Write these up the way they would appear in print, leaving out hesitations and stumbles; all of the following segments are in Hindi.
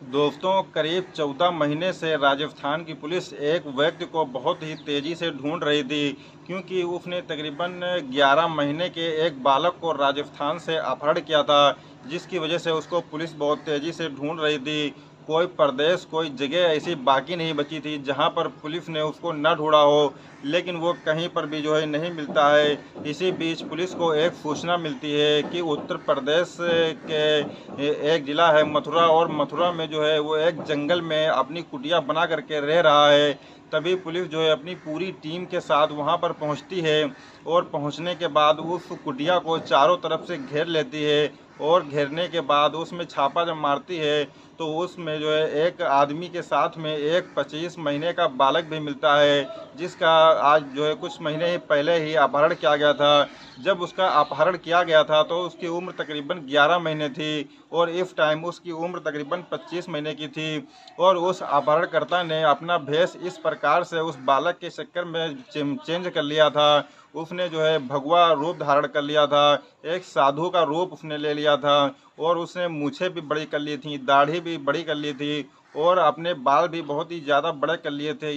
दोस्तों, करीब 14 महीने से राजस्थान की पुलिस एक व्यक्ति को बहुत ही तेज़ी से ढूंढ रही थी, क्योंकि उसने तकरीबन 11 महीने के एक बालक को राजस्थान से अपहरण किया था, जिसकी वजह से उसको पुलिस बहुत तेज़ी से ढूंढ रही थी। कोई प्रदेश, कोई जगह ऐसी बाकी नहीं बची थी जहां पर पुलिस ने उसको न ढूंढा हो, लेकिन वो कहीं पर भी नहीं मिलता है। इसी बीच पुलिस को एक सूचना मिलती है कि उत्तर प्रदेश के एक ज़िला है मथुरा, और मथुरा में वो एक जंगल में अपनी कुटिया बना करके रह रहा है। तभी पुलिस अपनी पूरी टीम के साथ वहां पर पहुंचती है, और पहुंचने के बाद उस कुटिया को चारों तरफ से घेर लेती है, और घेरने के बाद उसमें छापा जब मारती है तो उसमें एक आदमी के साथ में एक 25 महीने का बालक भी मिलता है, जिसका आज कुछ महीने ही पहले ही अपहरण किया गया था। जब उसका अपहरण किया गया था तो उसकी उम्र तकरीबन 11 महीने थी, और इस टाइम उसकी उम्र तकरीबन 25 महीने की थी। और उस अपहरणकर्ता ने अपना भेष इस प्रकार से उस बालक के चक्कर में चेंज कर लिया था। उसने भगवा रूप धारण कर लिया था, एक साधु का रूप उसने ले लिया था, और उसने मूछें भी बड़ी कर ली थी, दाढ़ी भी बड़ी कर ली थी, और अपने बाल भी बहुत ही ज़्यादा बड़े कर लिए थे।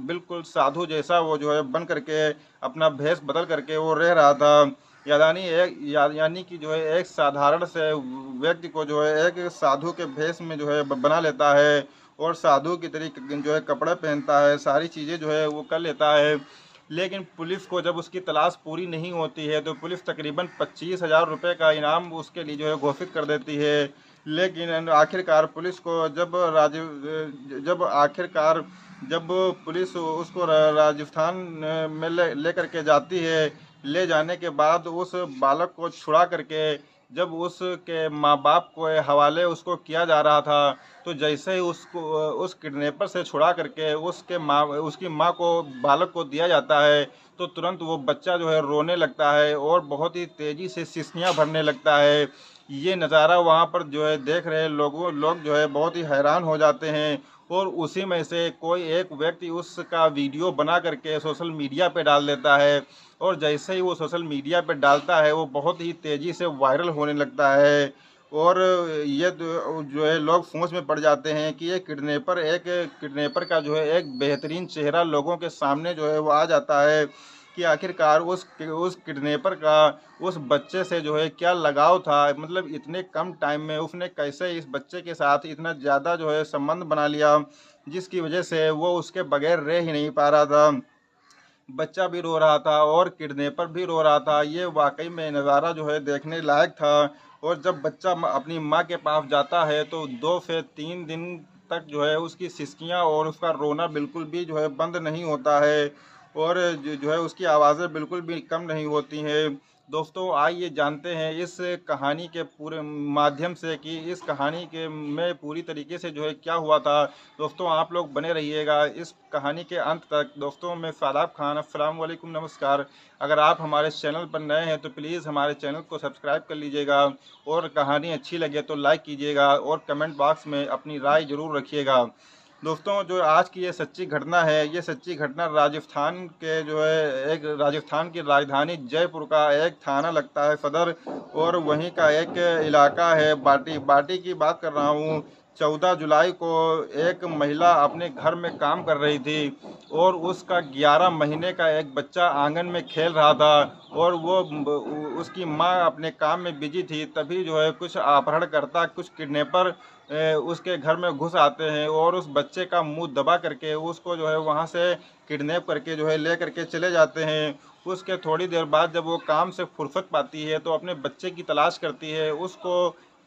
बिल्कुल साधु जैसा वो बन करके अपना भेष बदल करके वो रह रहा था। यानी कि एक साधारण से व्यक्ति को एक साधु के भेष में बना लेता है, और साधु की तरीके कपड़े पहनता है, सारी चीज़ें वो कर लेता है। लेकिन पुलिस को जब उसकी तलाश पूरी नहीं होती है तो पुलिस तकरीबन 25,000 रुपये का इनाम उसके लिए घोषित कर देती है। लेकिन आखिरकार पुलिस को जब आखिरकार जब पुलिस उसको राजस्थान में ले करके जाती है, ले जाने के बाद उस बालक को छुड़ा करके जब उसके माँ बाप को हवाले उसको किया जा रहा था, तो जैसे ही उसको उस किडनैपर से छुड़ा करके उसकी माँ को बालक को दिया जाता है, तो तुरंत वो बच्चा रोने लगता है, और बहुत ही तेज़ी से सिसकियाँ भरने लगता है। ये नज़ारा वहाँ पर देख रहे लोग बहुत ही हैरान हो जाते हैं, और उसी में से कोई एक व्यक्ति उसका वीडियो बना करके सोशल मीडिया पे डाल देता है, और जैसे ही वो सोशल मीडिया पे डालता है वो बहुत ही तेज़ी से वायरल होने लगता है। और ये लोग सोच में पड़ जाते हैं कि ये किडनैपर का एक बेहतरीन चेहरा लोगों के सामने वो आ जाता है, कि आखिरकार उस किडनैपर का उस बच्चे से क्या लगाव था। मतलब इतने कम टाइम में उसने कैसे इस बच्चे के साथ इतना ज़्यादा संबंध बना लिया, जिसकी वजह से वो उसके बगैर रह ही नहीं पा रहा था। बच्चा भी रो रहा था और किडनैपर भी रो रहा था। ये वाकई में नज़ारा देखने लायक था। और जब बच्चा अपनी माँ के पास जाता है तो 2 से 3 दिन तक उसकी सिसकियाँ और उसका रोना बिल्कुल भी बंद नहीं होता है, और उसकी आवाज़ें बिल्कुल भी कम नहीं होती हैं। दोस्तों, आइए जानते हैं इस कहानी के पूरे माध्यम से कि इस कहानी के में पूरी तरीके से क्या हुआ था। दोस्तों, आप लोग बने रहिएगा इस कहानी के अंत तक। दोस्तों, मैं फादाब खान, अस्सलाम वालेकुम, नमस्कार। अगर आप हमारे चैनल पर नए हैं तो प्लीज़ हमारे चैनल को सब्सक्राइब कर लीजिएगा, और कहानी अच्छी लगे तो लाइक कीजिएगा, और कमेंट बॉक्स में अपनी राय ज़रूर रखिएगा। दोस्तों, जो आज की ये सच्ची घटना है, ये सच्ची घटना राजस्थान के एक राजस्थान की राजधानी जयपुर का एक थाना लगता है सदर, और वहीं का एक इलाका है बाटी। बाटी की बात कर रहा हूँ। 14 जुलाई को एक महिला अपने घर में काम कर रही थी, और उसका 11 महीने का एक बच्चा आंगन में खेल रहा था, और उसकी माँ अपने काम में बिजी थी। तभी कुछ अपहरणकर्ता, कुछ किडनैपर उसके घर में घुस आते हैं, और उस बच्चे का मुंह दबा करके उसको वहाँ से किडनैप करके ले करके चले जाते हैं। उसके थोड़ी देर बाद जब वो काम से फुर्सत पाती है तो अपने बच्चे की तलाश करती है। उसको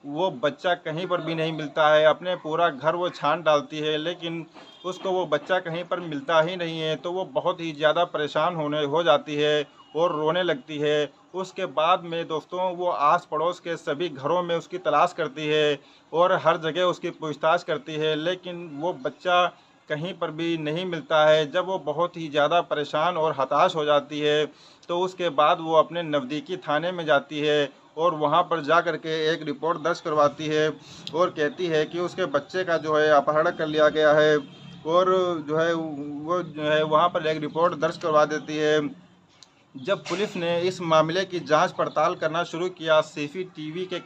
वो बच्चा कहीं पर भी नहीं मिलता है। अपने पूरा घर वो छान डालती है, लेकिन उसको वो बच्चा कहीं पर मिलता ही नहीं है। तो वो बहुत ही ज़्यादा परेशान हो जाती है, और रोने लगती है। उसके बाद में दोस्तों, वो आस पड़ोस के सभी घरों में उसकी तलाश करती है, और हर जगह उसकी पूछताछ करती है, लेकिन वो बच्चा कहीं पर भी नहीं मिलता है। जब वो बहुत ही ज़्यादा परेशान और हताश हो जाती है, तो उसके बाद वो अपने नज़दीकी थाने में जाती है, और वहाँ पर जा कर के एक रिपोर्ट दर्ज करवाती है, और कहती है कि उसके बच्चे का अपहरण कर लिया गया है। और वो वहाँ पर एक रिपोर्ट दर्ज करवा देती है। जब पुलिस ने इस मामले की जांच पड़ताल करना शुरू किया, सीसीटीवी के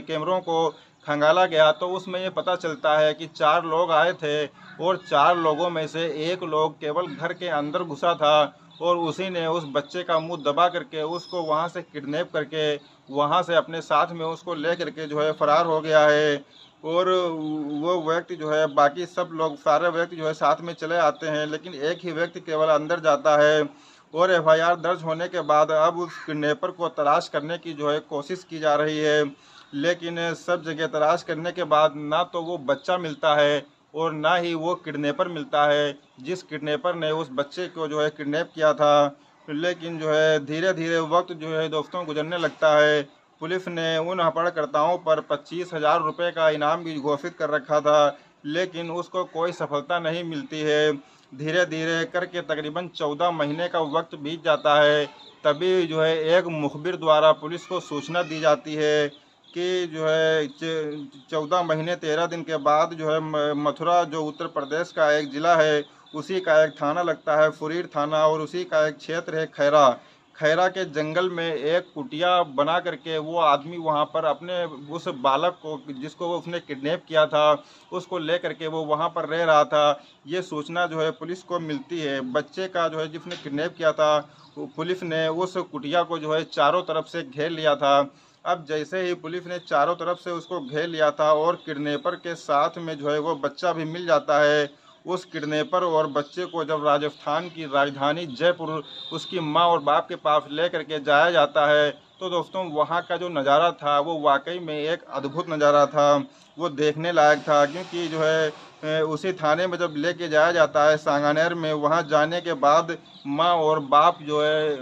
कैमरों को खंगाला गया तो उसमें ये पता चलता है कि 4 लोग आए थे और 4 लोगों में से एक लोग केवल घर के अंदर घुसा था और उसी ने उस बच्चे का मुंह दबा करके उसको वहां से किडनैप करके वहां से अपने साथ में उसको ले करके जो है फरार हो गया है। और वो व्यक्ति जो है, बाकी सब लोग सारे व्यक्ति जो है साथ में चले आते हैं, लेकिन एक ही व्यक्ति केवल अंदर जाता है। और एफआईआर दर्ज होने के बाद अब उस किडनैपर को तलाश करने की जो है कोशिश की जा रही है, लेकिन सब जगह तलाश करने के बाद ना तो वो बच्चा मिलता है और ना ही वो किडनैपर मिलता है जिस किडनैपर ने उस बच्चे को जो है किडनैप किया था। लेकिन जो है धीरे धीरे वक्त जो है दोस्तों गुजरने लगता है। पुलिस ने उन अपहरणकर्ताओं पर 25,000 रुपये का इनाम भी घोषित कर रखा था, लेकिन उसको कोई सफलता नहीं मिलती है। धीरे धीरे करके तकरीबन 14 महीने का वक्त बीत जाता है। तभी जो है एक मुखबिर द्वारा पुलिस को सूचना दी जाती है कि जो है 14 महीने 13 दिन के बाद जो है मथुरा, जो उत्तर प्रदेश का एक ज़िला है, उसी का एक थाना लगता है फुरीर थाना, और उसी का एक क्षेत्र है खैरा। खैरा के जंगल में एक कुटिया बना करके वो आदमी वहाँ पर अपने उस बालक को, जिसको वो उसने किडनैप किया था, उसको ले करके वो वहाँ पर रह रहा था। ये सूचना जो है पुलिस को मिलती है। बच्चे का जो है जिसने किडनैप किया था, पुलिस ने उस कुटिया को जो है चारों तरफ से घेर लिया था। अब जैसे ही पुलिस ने चारों तरफ से उसको घेर लिया था और किडनैपर के साथ में जो है वो बच्चा भी मिल जाता है, उस किडनैपर और बच्चे को जब राजस्थान की राजधानी जयपुर उसकी माँ और बाप के पास ले करके जाया जाता है, तो दोस्तों वहाँ का जो नज़ारा था वो वाकई में एक अद्भुत नज़ारा था। वो देखने लायक था, क्योंकि जो है उसी थाने में जब लेके जाया जाता है सांगानेर में, वहाँ जाने के बाद माँ और बाप जो है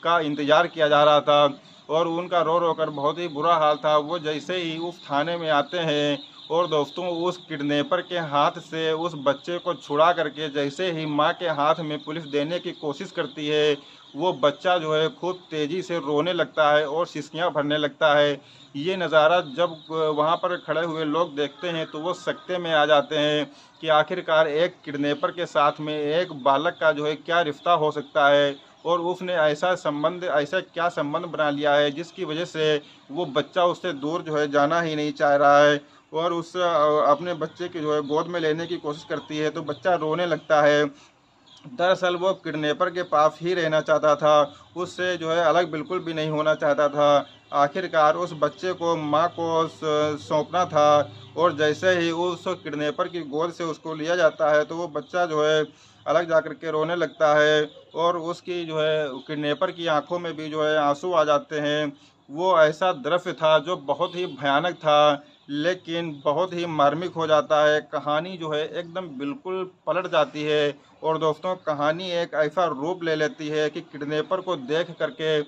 का इंतज़ार किया जा रहा था और उनका रो रो कर बहुत ही बुरा हाल था। वो जैसे ही उस थाने में आते हैं और दोस्तों उस किडनैपर के हाथ से उस बच्चे को छुड़ा करके जैसे ही माँ के हाथ में पुलिस देने की कोशिश करती है, वो बच्चा जो है खूब तेज़ी से रोने लगता है और सिसकियाँ भरने लगता है। ये नज़ारा जब वहाँ पर खड़े हुए लोग देखते हैं तो वो सकते में आ जाते हैं कि आखिरकार एक किडनैपर के साथ में एक बालक का जो है क्या रिश्ता हो सकता है, और उसने ऐसा क्या संबंध बना लिया है जिसकी वजह से वो बच्चा उससे दूर जो है जाना ही नहीं चाह रहा है और उस अपने बच्चे की जो है गोद में लेने की कोशिश करती है तो बच्चा रोने लगता है। दरअसल वो किडनैपर के पास ही रहना चाहता था, उससे जो है अलग बिल्कुल भी नहीं होना चाहता था। आखिरकार उस बच्चे को माँ को सौंपना था और जैसे ही उस किडनैपर की गोद से उसको लिया जाता है तो वो बच्चा जो है अलग जा कर के रोने लगता है और उसकी जो है किडनैपर की आंखों में भी जो है आंसू आ जाते हैं। वो ऐसा दृश्य था जो बहुत ही भयानक था, लेकिन बहुत ही मार्मिक हो जाता है। कहानी जो है एकदम बिल्कुल पलट जाती है और दोस्तों कहानी एक ऐसा रूप ले लेती है कि किडनैपर को देख करके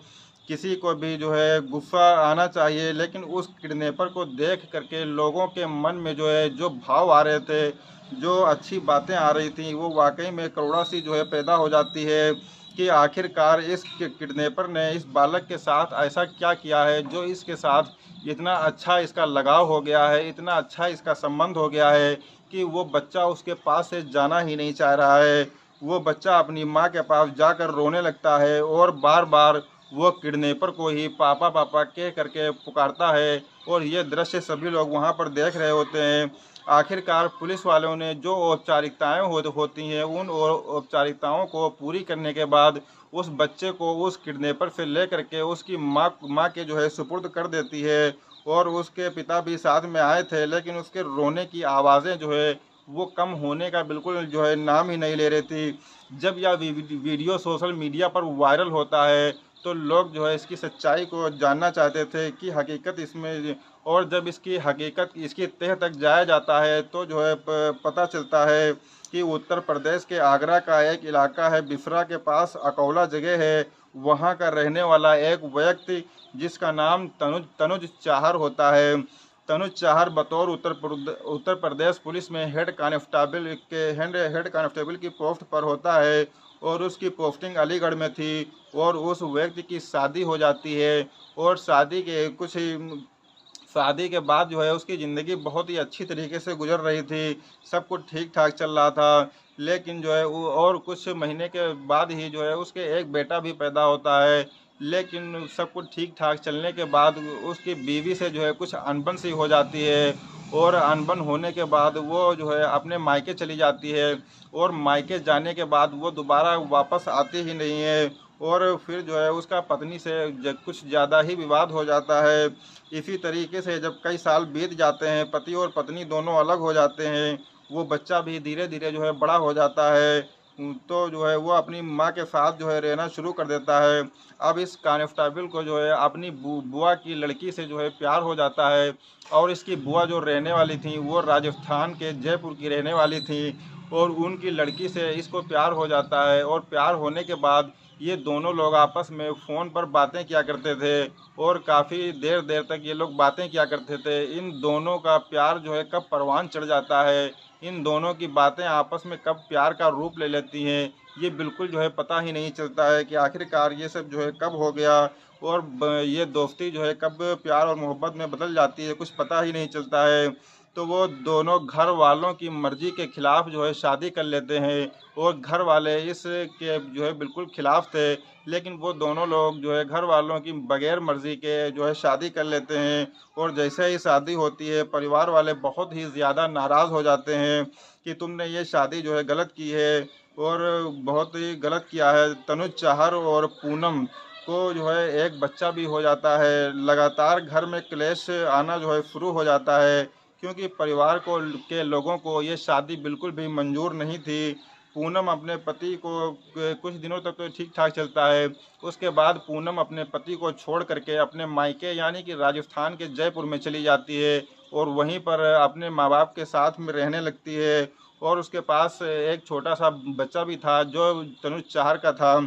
किसी को भी जो है गुस्सा आना चाहिए, लेकिन उस किडनैपर को देख करके लोगों के मन में जो है जो भाव आ रहे थे, जो अच्छी बातें आ रही थी, वो वाकई में करुणा सी जो है पैदा हो जाती है कि आखिरकार इस किडनैपर ने इस बालक के साथ ऐसा क्या किया है जो इसके साथ इतना अच्छा इसका लगाव हो गया है, इतना अच्छा इसका संबंध हो गया है कि वो बच्चा उसके पास से जाना ही नहीं चाह रहा है। वो बच्चा अपनी माँ के पास जाकर रोने लगता है और बार बार वो किडनैपर को ही पापा पापा कह करके पुकारता है और ये दृश्य सभी लोग वहाँ पर देख रहे होते हैं। आखिरकार पुलिस वालों ने जो औपचारिकताएं होती हैं उन औपचारिकताओं को पूरी करने के बाद उस बच्चे को उस किडनैपर से ले करके उसकी माँ के जो है सुपुर्द कर देती है और उसके पिता भी साथ में आए थे, लेकिन उसके रोने की आवाज़ें जो है वो कम होने का बिल्कुल जो है नाम ही नहीं ले रही थी। जब यह वीडियो सोशल मीडिया पर वायरल होता है तो लोग जो है इसकी सच्चाई को जानना चाहते थे कि हकीकत इसमें, और जब इसकी हकीकत इसकी तह तक जाया जाता है तो जो है पता चलता है कि उत्तर प्रदेश के आगरा का एक इलाका है, बिसरा के पास अकौला जगह है, वहाँ का रहने वाला एक व्यक्ति जिसका नाम तनुज चाहर होता है। तनुज चाहर बतौर उत्तर प्रदेश पुलिस में हेड कांस्टेबल की पोस्ट पर होता है और उसकी पोस्टिंग अलीगढ़ में थी और उस व्यक्ति की शादी हो जाती है और शादी के बाद जो है उसकी ज़िंदगी बहुत ही अच्छी तरीके से गुजर रही थी, सब कुछ ठीक ठाक चल रहा था। लेकिन जो है वो और कुछ महीने के बाद ही जो है उसके एक बेटा भी पैदा होता है, लेकिन सब कुछ ठीक ठाक चलने के बाद उसकी बीवी से जो है कुछ अनबन सी हो जाती है, और अनबन होने के बाद वो जो है अपने मायके चली जाती है, और मायके जाने के बाद वो दोबारा वापस आती ही नहीं है, और फिर जो है उसका पत्नी से कुछ ज़्यादा ही विवाद हो जाता है। इसी तरीके से जब कई साल बीत जाते हैं, पति और पत्नी दोनों अलग हो जाते हैं, वो बच्चा भी धीरे धीरे जो है बड़ा हो जाता है, तो जो है वो अपनी माँ के साथ जो है रहना शुरू कर देता है। अब इस कांस्टेबल को जो है अपनी बुआ की लड़की से जो है प्यार हो जाता है, और इसकी बुआ जो रहने वाली थी वो राजस्थान के जयपुर की रहने वाली थी, और उनकी लड़की से इसको प्यार हो जाता है। और प्यार होने के बाद ये दोनों लोग आपस में फ़ोन पर बातें किया करते थे, और काफ़ी देर देर तक ये लोग बातें किया करते थे। इन दोनों का प्यार जो है कब परवान चढ़ जाता है, इन दोनों की बातें आपस में कब प्यार का रूप ले लेती हैं, ये बिल्कुल जो है पता ही नहीं चलता है कि आखिरकार ये सब जो है कब हो गया, और ये दोस्ती जो है कब प्यार और मोहब्बत में बदल जाती है, कुछ पता ही नहीं चलता है। तो वो दोनों घर वालों की मर्ज़ी के ख़िलाफ़ जो है शादी कर लेते हैं, और घर वाले इसके जो है बिल्कुल ख़िलाफ़ थे, लेकिन वो दोनों लोग जो है घर वालों की बग़ैर मर्ज़ी के जो है शादी कर लेते हैं। और जैसे ही शादी होती है, परिवार वाले बहुत ही ज़्यादा नाराज़ हो जाते हैं कि तुमने ये शादी जो है गलत की है, और बहुत ही गलत किया है। तनुज चाहर और पूनम को जो है एक बच्चा भी हो जाता है। लगातार घर में क्लेश आना जो है शुरू हो जाता है, क्योंकि परिवार को के लोगों को ये शादी बिल्कुल भी मंजूर नहीं थी। पूनम अपने पति को कुछ दिनों तक तो ठीक ठाक चलता है, उसके बाद पूनम अपने पति को छोड़ करके अपने मायके यानी कि राजस्थान के जयपुर में चली जाती है, और वहीं पर अपने माँ बाप के साथ में रहने लगती है। और उसके पास एक छोटा सा बच्चा भी था जो तनुज चाहर का था।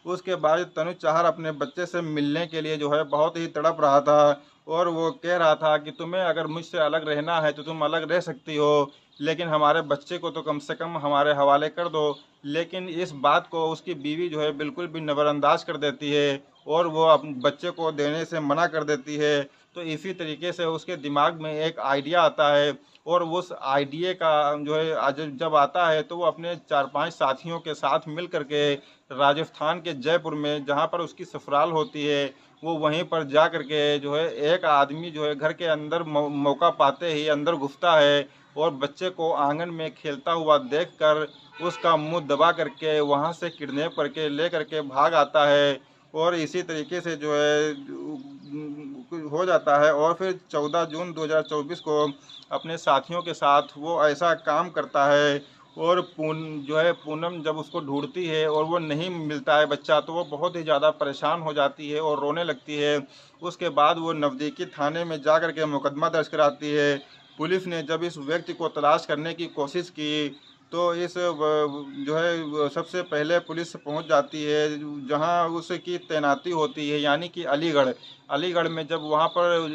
उसके बाद तनुज चाहर अपने बच्चे से मिलने के लिए जो है बहुत ही तड़प रहा था, और वो कह रहा था कि तुम्हें अगर मुझसे अलग रहना है तो तुम अलग रह सकती हो, लेकिन हमारे बच्चे को तो कम से कम हमारे हवाले कर दो। लेकिन इस बात को उसकी बीवी जो है बिल्कुल भी नज़रअंदाज कर देती है, और वो अपने बच्चे को देने से मना कर देती है। तो इसी तरीके से उसके दिमाग में एक आइडिया आता है, और उस आइडिया का जो है आज जब आता है तो वो अपने 4-5 साथियों के साथ मिल कर के राजस्थान के जयपुर में जहाँ पर उसकी ससुराल होती है, वो वहीं पर जा कर के जो है एक आदमी जो है घर के अंदर मौका पाते ही अंदर घुसता है, और बच्चे को आंगन में खेलता हुआ देखकर उसका मुंह दबा करके वहाँ से किडनैप करके ले करके भाग आता है। और इसी तरीके से जो है हो जाता है, और फिर 14 जून 2024 को अपने साथियों के साथ वो ऐसा काम करता है। और जो है पूनम जब उसको ढूंढती है और वो नहीं मिलता है बच्चा, तो वो बहुत ही ज़्यादा परेशान हो जाती है और रोने लगती है। उसके बाद वो नज़दीकी थाने में जा कर के मुकदमा दर्ज कराती है। पुलिस ने जब इस व्यक्ति को तलाश करने की कोशिश की, तो जो है सबसे पहले पुलिस पहुंच जाती है जहां उसकी तैनाती होती है, यानी कि अलीगढ़। अलीगढ़ में जब वहां पर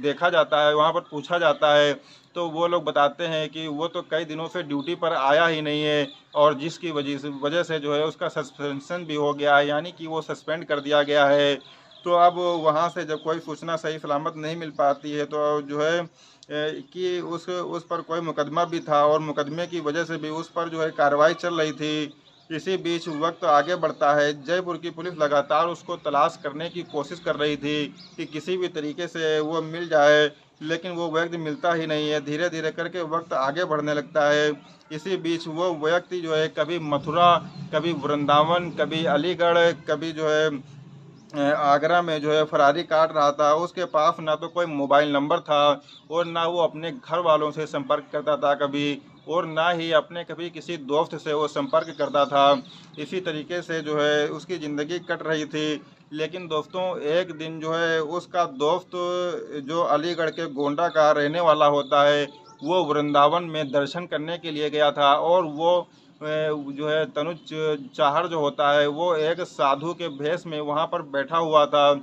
देखा जाता है, वहां पर पूछा जाता है, तो वो लोग बताते हैं कि वो तो कई दिनों से ड्यूटी पर आया ही नहीं है, और जिसकी वजह से जो है उसका सस्पेंशन भी हो गया है, यानी कि वो सस्पेंड कर दिया गया है। तो अब वहाँ से जब कोई सूचना सही सलामत नहीं मिल पाती है, तो जो है कि उस पर कोई मुकदमा भी था, और मुकदमे की वजह से भी उस पर जो है कार्रवाई चल रही थी। इसी बीच वक्त आगे बढ़ता है, जयपुर की पुलिस लगातार उसको तलाश करने की कोशिश कर रही थी कि किसी भी तरीके से वो मिल जाए, लेकिन वो व्यक्ति मिलता ही नहीं है। धीरे धीरे करके वक्त आगे बढ़ने लगता है। इसी बीच वो व्यक्ति जो है कभी मथुरा, कभी वृंदावन, कभी अलीगढ़, कभी जो है आगरा में जो है फरारी काट रहा था। उसके पास ना तो कोई मोबाइल नंबर था, और ना वो अपने घर वालों से संपर्क करता था कभी, और ना ही अपने कभी किसी दोस्त से वो संपर्क करता था। इसी तरीके से जो है उसकी ज़िंदगी कट रही थी। लेकिन दोस्तों, एक दिन जो है उसका दोस्त जो अलीगढ़ के गोंडा का रहने वाला होता है, वो वृंदावन में दर्शन करने के लिए गया था, और वो जो है तनुज चाहर जो होता है वो एक साधु के भेष में वहाँ पर बैठा हुआ था।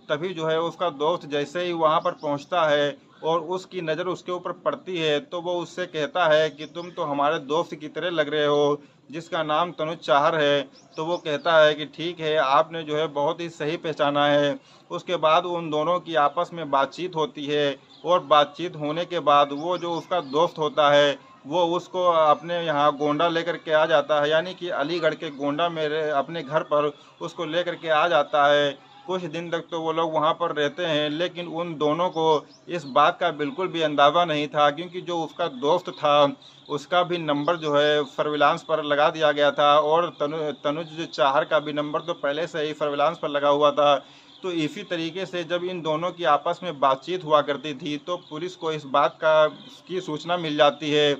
तभी जो है उसका दोस्त जैसे ही वहाँ पर पहुँचता है और उसकी नज़र उसके ऊपर पड़ती है, तो वो उससे कहता है कि तुम तो हमारे दोस्त की तरह लग रहे हो, जिसका नाम तनुज चाहर है। तो वो कहता है कि ठीक है, आपने जो है बहुत ही सही पहचाना है। उसके बाद उन दोनों की आपस में बातचीत होती है, और बातचीत होने के बाद वो जो उसका दोस्त होता है वो उसको अपने यहाँ गोंडा लेकर के आ जाता है, यानी कि अलीगढ़ के गोंडा मेरे अपने घर पर उसको लेकर के आ जाता है। कुछ दिन तक तो वो लोग वहाँ पर रहते हैं, लेकिन उन दोनों को इस बात का बिल्कुल भी अंदाज़ा नहीं था, क्योंकि जो उसका दोस्त था उसका भी नंबर जो है सर्विलांस पर लगा दिया गया था, और तनुज चाहर का भी नंबर तो पहले से ही सर्विलांस पर लगा हुआ था। तो इसी तरीके से जब इन दोनों की आपस में बातचीत हुआ करती थी तो पुलिस को इस बात की सूचना मिल जाती है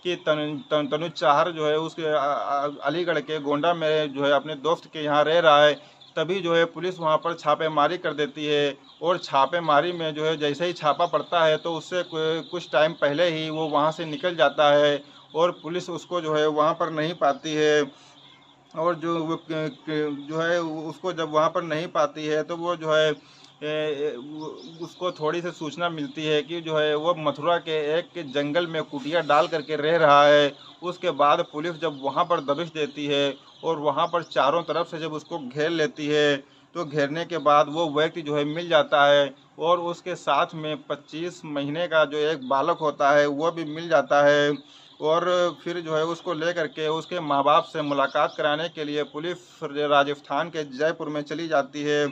कि तनुज चाहर जो है उसके अलीगढ़ के गोंडा में जो है अपने दोस्त के यहाँ रह रहा है। तभी जो है पुलिस वहाँ पर छापेमारी कर देती है, और छापेमारी में जो है जैसे ही छापा पड़ता है तो उससे कुछ टाइम पहले ही वो वहाँ से निकल जाता है, और पुलिस उसको जो है वहाँ पर नहीं पाती है। और जो वो जो है उसको जब वहाँ पर नहीं पाती है तो वो जो है उसको थोड़ी सी सूचना मिलती है कि जो है वो मथुरा के एक जंगल में कुटिया डाल करके रह रहा है। उसके बाद पुलिस जब वहाँ पर दबिश देती है और वहाँ पर चारों तरफ से जब उसको घेर लेती है, तो घेरने के बाद वो व्यक्ति जो है मिल जाता है, और उसके साथ में 25 महीने का जो एक बालक होता है वो भी मिल जाता है। और फिर जो है उसको लेकर के उसके माँ बाप से मुलाकात कराने के लिए पुलिस राजस्थान के जयपुर में चली जाती है।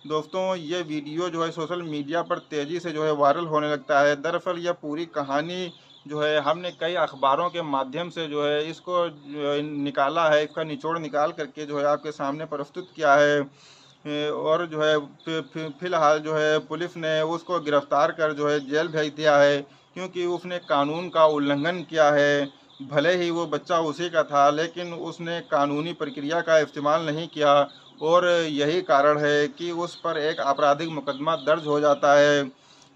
दोस्तों, ये वीडियो जो है सोशल मीडिया पर तेज़ी से जो है वायरल होने लगता है। दरअसल यह पूरी कहानी जो है हमने कई अखबारों के माध्यम से जो है इसको जो है निकाला है, इसका निचोड़ निकाल करके जो है आपके सामने प्रस्तुत किया है। और जो है फिलहाल जो है पुलिस ने उसको गिरफ्तार कर जो है जेल भेज दिया है, क्योंकि उसने कानून का उल्लंघन किया है। भले ही वो बच्चा उसी का था, लेकिन उसने कानूनी प्रक्रिया का इस्तेमाल नहीं किया, और यही कारण है कि उस पर एक आपराधिक मुकदमा दर्ज हो जाता है।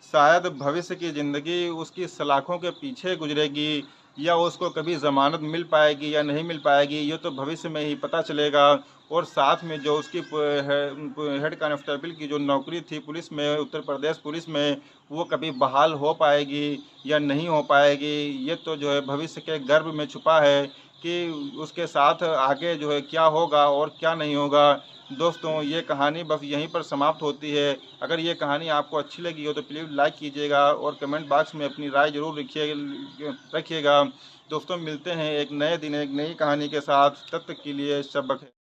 शायद भविष्य की ज़िंदगी उसकी सलाखों के पीछे गुजरेगी, या उसको कभी ज़मानत मिल पाएगी या नहीं मिल पाएगी, ये तो भविष्य में ही पता चलेगा। और साथ में जो उसकी हेड कांस्टेबल की जो नौकरी थी पुलिस में, उत्तर प्रदेश पुलिस में, वो कभी बहाल हो पाएगी या नहीं हो पाएगी, ये तो जो है भविष्य के गर्भ में छुपा है कि उसके साथ आगे जो है क्या होगा और क्या नहीं होगा। दोस्तों, ये कहानी बस यहीं पर समाप्त होती है। अगर ये कहानी आपको अच्छी लगी हो तो प्लीज़ लाइक कीजिएगा, और कमेंट बॉक्स में अपनी राय ज़रूर रखिएगा। दोस्तों, मिलते हैं एक नए दिन एक नई कहानी के साथ। तब तक के लिए शब बख़ैर।